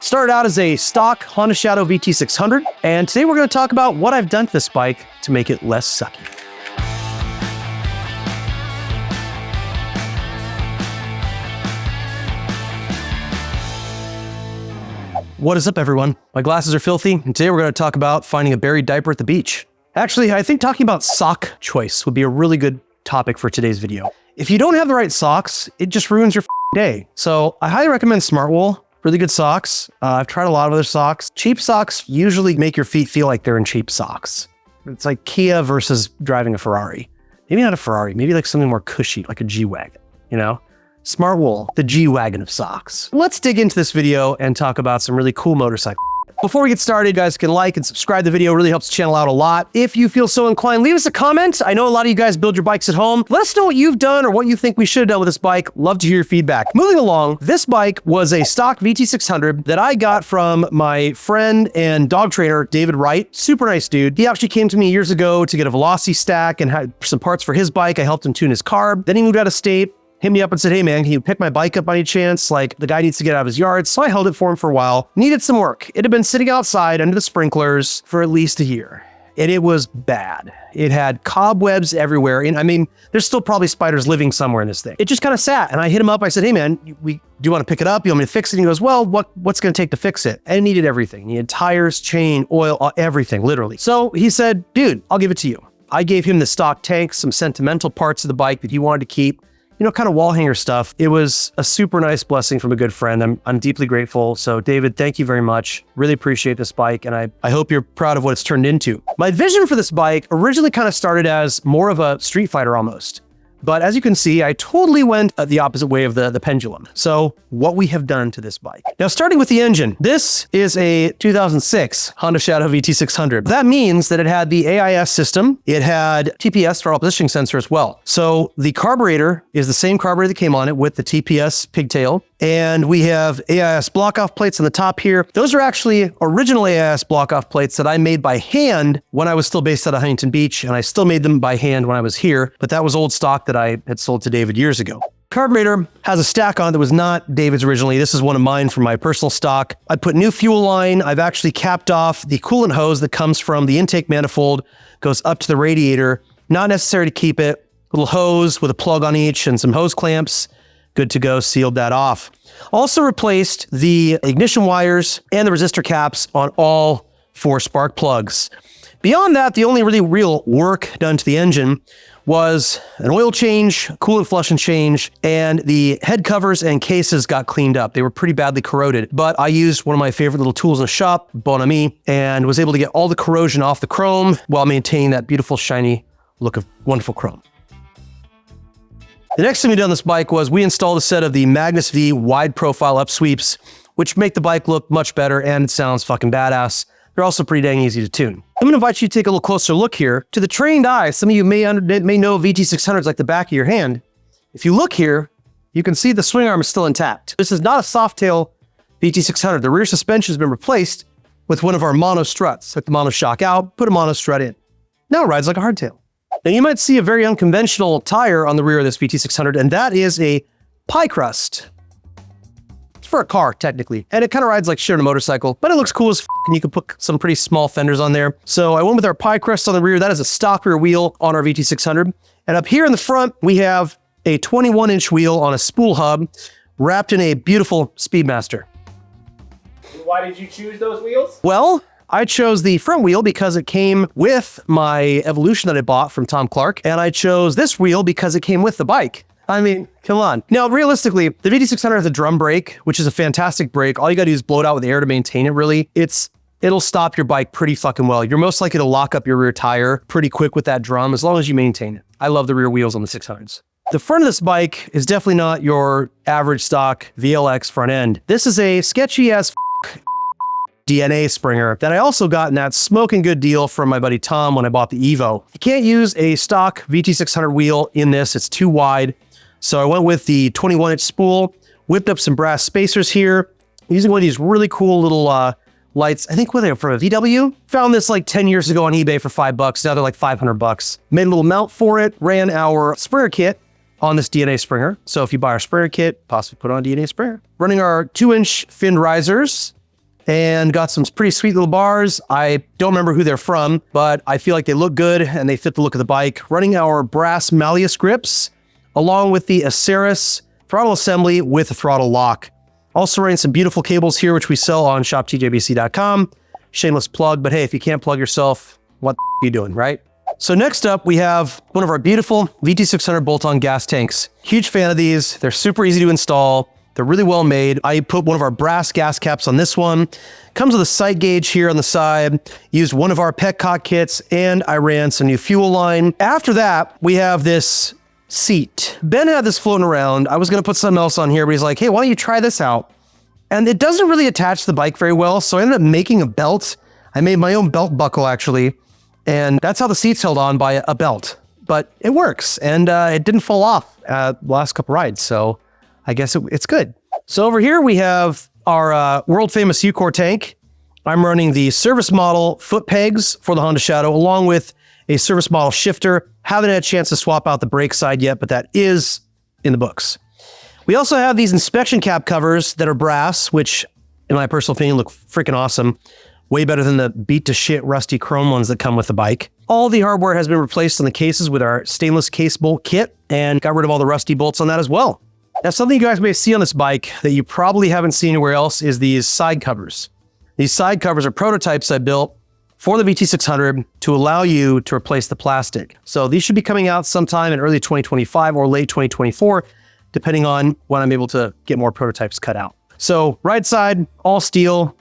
Started out as a stock Honda Shadow VT600, and today we're going to talk about what I've done to this bike to make it less sucky. What is up, everyone? My glasses are filthy, and today we're going to talk about finding a buried diaper at the beach. Actually, I think talking about sock choice would be a really good topic for today's video. If you don't have the right socks, it just ruins your day. So I highly recommend Smartwool. Really good socks. I've tried a lot of other socks. Cheap socks usually make your feet feel like they're in cheap socks. It's like Kia versus driving a Ferrari. Maybe not a Ferrari, maybe like something more cushy, like a G-Wagon, you know? Smartwool, the G-Wagon of socks. Let's dig into this video and talk about some really cool motorcycle. Before we get started, you guys can like and subscribe to the video. It really helps the channel out a lot. If you feel so inclined, leave us a comment. I know a lot of you guys build your bikes at home. Let us know what you've done or what you think we should have done with this bike. Love to hear your feedback. Moving along, this bike was a stock VT600 that I got from my friend and dog trainer, David Wright. Super nice dude. He actually came to me years ago to get a velocity stack and had some parts for his bike. I helped him tune his carb. Then he moved out of state. Hit me up and said, hey man, can you pick my bike up by any chance? Like, the guy needs to get out of his yard. So I held it for him for a while. Needed some work. It had been sitting outside under the sprinklers for at least a year. And it was bad. It had cobwebs everywhere. And I mean, there's still probably spiders living somewhere in this thing. It just kind of sat. And I hit him up. I said, hey man, do you want to pick it up? You want me to fix it? And he goes, well, what's going to take to fix it? And it needed everything. It needed tires, chain, oil, everything, literally. So he said, dude, I'll give it to you. I gave him the stock tank, some sentimental parts of the bike that he wanted to keep. You know, kind of wall hanger stuff. It was a super nice blessing from a good friend. I'm deeply grateful. So David, thank you very much. Really appreciate this bike. And I hope you're proud of what it's turned into. My vision for this bike originally kind of started as more of a street fighter almost. But as you can see, I totally went the opposite way of the pendulum. So what we have done to this bike. Now, starting with the engine, this is a 2006 Honda Shadow VT600. That means that it had the AIS system. It had TPS, throttle positioning sensor as well. So the carburetor is the same carburetor that came on it with the TPS pigtail. And we have AIS block-off plates on the top here. Those are actually original AIS block-off plates that I made by hand when I was still based out of Huntington Beach, and I still made them by hand when I was here, but that was old stock that I had sold to David years ago. Carburetor has a stack on that was not David's originally. This is one of mine from my personal stock. I put new fuel line. I've actually capped off the coolant hose that comes from the intake manifold, goes up to the radiator. Not necessary to keep it. Little hose with a plug on each and some hose clamps. Good to go, sealed that off. Also replaced the ignition wires and the resistor caps on all 4 spark plugs. Beyond that, the only really real work done to the engine was an oil change, coolant flush and change, and the head covers and cases got cleaned up. They were pretty badly corroded, but I used one of my favorite little tools in the shop, Bon Ami, and was able to get all the corrosion off the chrome while maintaining that beautiful, shiny look of wonderful chrome. The next thing we did on this bike was we installed a set of the Magnus V wide profile upsweeps, which make the bike look much better and it sounds fucking badass. They're also pretty dang easy to tune. I'm gonna invite you to take a little closer look here. To the trained eye, some of you may know VT600s like the back of your hand. If you look here, you can see the swing arm is still intact. This is not a Softail VT600. The rear suspension has been replaced with one of our mono struts. Took the mono shock out, put a mono strut in. Now it rides like a hardtail. Now you might see a very unconventional tire on the rear of this VT600, and that is a pie crust. It's for a car, technically. And it kind of rides like shit on a motorcycle, but it looks cool as f, and you can put some pretty small fenders on there. So I went with our pie crust on the rear. That is a stock rear wheel on our VT600. And up here in the front, we have a 21-inch wheel on a spool hub wrapped in a beautiful Speedmaster. Why did you choose those wheels? Well, I chose the front wheel because it came with my Evolution that I bought from Tom Clark, and I chose this wheel because it came with the bike. I mean, come on. Now, realistically, the VT600 has a drum brake, which is a fantastic brake. All you gotta do is blow it out with air to maintain it, really. It'll stop your bike pretty fucking well. You're most likely to lock up your rear tire pretty quick with that drum, as long as you maintain it. I love the rear wheels on the 600s. The front of this bike is definitely not your average stock VLX front end. This is a sketchy as DNA Springer that I also got in that smoking good deal from my buddy Tom when I bought the Evo. You can't use a stock VT600 wheel in this, it's too wide. So I went with the 21-inch spool, whipped up some brass spacers here, using one of these really cool little lights. I think what they were from a VW. Found this like 10 years ago on eBay for $5. Now they're like $500. Made a little mount for it, ran our Springer kit on this DNA Springer. So if you buy our Springer kit, possibly put on a DNA Springer. Running our 2-inch fin risers and got some pretty sweet little bars. I don't remember who they're from, but I feel like they look good and they fit the look of the bike. Running our brass Malleus grips, along with the Aceris throttle assembly with a throttle lock. Also running some beautiful cables here, which we sell on shoptjbc.com. Shameless plug, but hey, if you can't plug yourself, what the are you doing, right? So next up, we have one of our beautiful VT600 bolt-on gas tanks. Huge fan of these. They're super easy to install. They're really well made. I put one of our brass gas caps on this one. Comes with a sight gauge here on the side. Used one of our Petcock kits, and I ran some new fuel line. After that, we have this seat. Ben had this floating around. I was gonna put something else on here, but he's like, hey, why don't you try this out? And it doesn't really attach to the bike very well, so I ended up making a belt. I made my own belt buckle, actually, and that's how the seat's held on, by a belt. But it works, and it didn't fall off the last couple rides, so I guess it's good. So over here we have our world-famous U-Core tank. I'm running the service model foot pegs for the Honda Shadow, along with a service model shifter. Haven't had a chance to swap out the brake side yet, but that is in the books. We also have these inspection cap covers that are brass, which in my personal opinion look freaking awesome. Way better than the beat to shit rusty chrome ones that come with the bike. All the hardware has been replaced on the cases with our stainless case bolt kit, and got rid of all the rusty bolts on that as well. Now, something you guys may see on this bike that you probably haven't seen anywhere else is these side covers. These side covers are prototypes I built for the VT600 to allow you to replace the plastic. So these should be coming out sometime in early 2025 or late 2024, depending on when I'm able to get more prototypes cut out. So right side, all steel.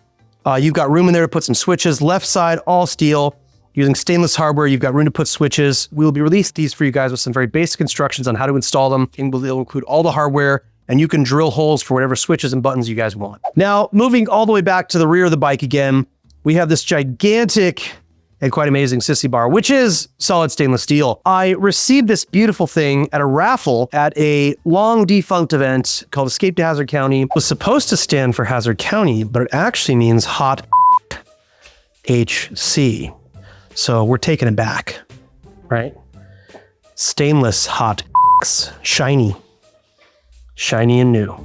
You've got room in there to put some switches. Left side, all steel. Using stainless hardware, you've got room to put switches. We will be releasing these for you guys with some very basic instructions on how to install them. And they'll include all the hardware, and you can drill holes for whatever switches and buttons you guys want. Now, moving all the way back to the rear of the bike again, we have this gigantic and quite amazing Sissy Bar, which is solid stainless steel. I received this beautiful thing at a raffle at a long defunct event called Escape to Hazard County. It was supposed to stand for Hazard County, but it actually means hot HC. So we're taking it back, right? Stainless hot shiny. Shiny and new.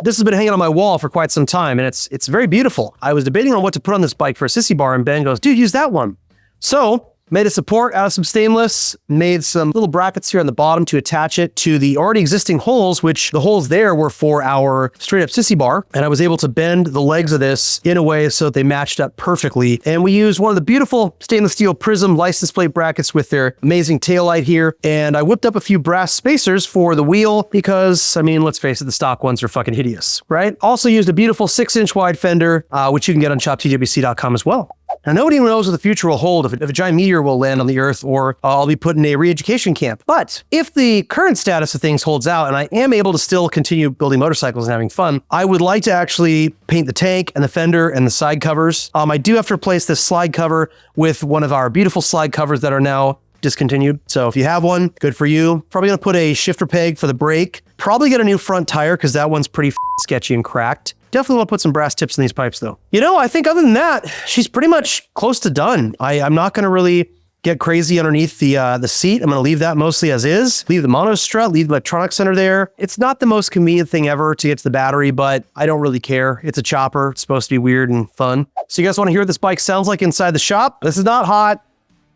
This has been hanging on my wall for quite some time, and it's very beautiful. I was debating on what to put on this bike for a Sissy Bar, and Ben goes, dude, use that one. So made a support out of some stainless, made some little brackets here on the bottom to attach it to the already existing holes, which the holes there were for our straight up Sissy Bar. And I was able to bend the legs of this in a way so that they matched up perfectly. And we used one of the beautiful stainless steel Prism license plate brackets with their amazing taillight here. And I whipped up a few brass spacers for the wheel because, I mean, let's face it, the stock ones are fucking hideous, right? Also used a beautiful 6-inch wide fender, which you can get on shoptjbc.com as well. Now, nobody knows what the future will hold, if a giant meteor will land on the Earth, or I'll be put in a re-education camp. But if the current status of things holds out, and I am able to still continue building motorcycles and having fun, I would like to actually paint the tank and the fender and the side covers. I do have to replace this slide cover with one of our beautiful slide covers that are now discontinued. So if you have one, good for you. Probably gonna put a shifter peg for the brake. Probably get a new front tire because that one's pretty sketchy and cracked. Definitely want to put some brass tips in these pipes though. You know, I think other than that, she's pretty much close to done. I'm not going to really get crazy underneath the seat. I'm going to leave that mostly as is. Leave the mono strut, leave the electronic center there. It's not the most convenient thing ever to get to the battery, but I don't really care. It's a chopper. It's supposed to be weird and fun. So you guys want to hear what this bike sounds like inside the shop? This is not hot.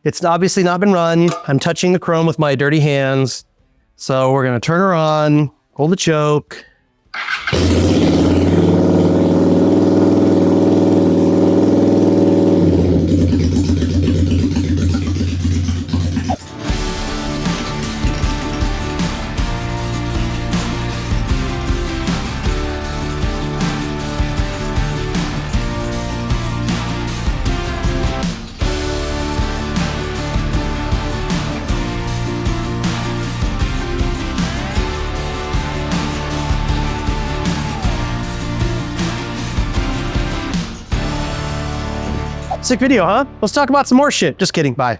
It's obviously not been run. I'm touching the chrome with my dirty hands. So we're going to turn her on, hold the choke. Sick video, huh? Let's talk about some more shit. Just kidding. Bye.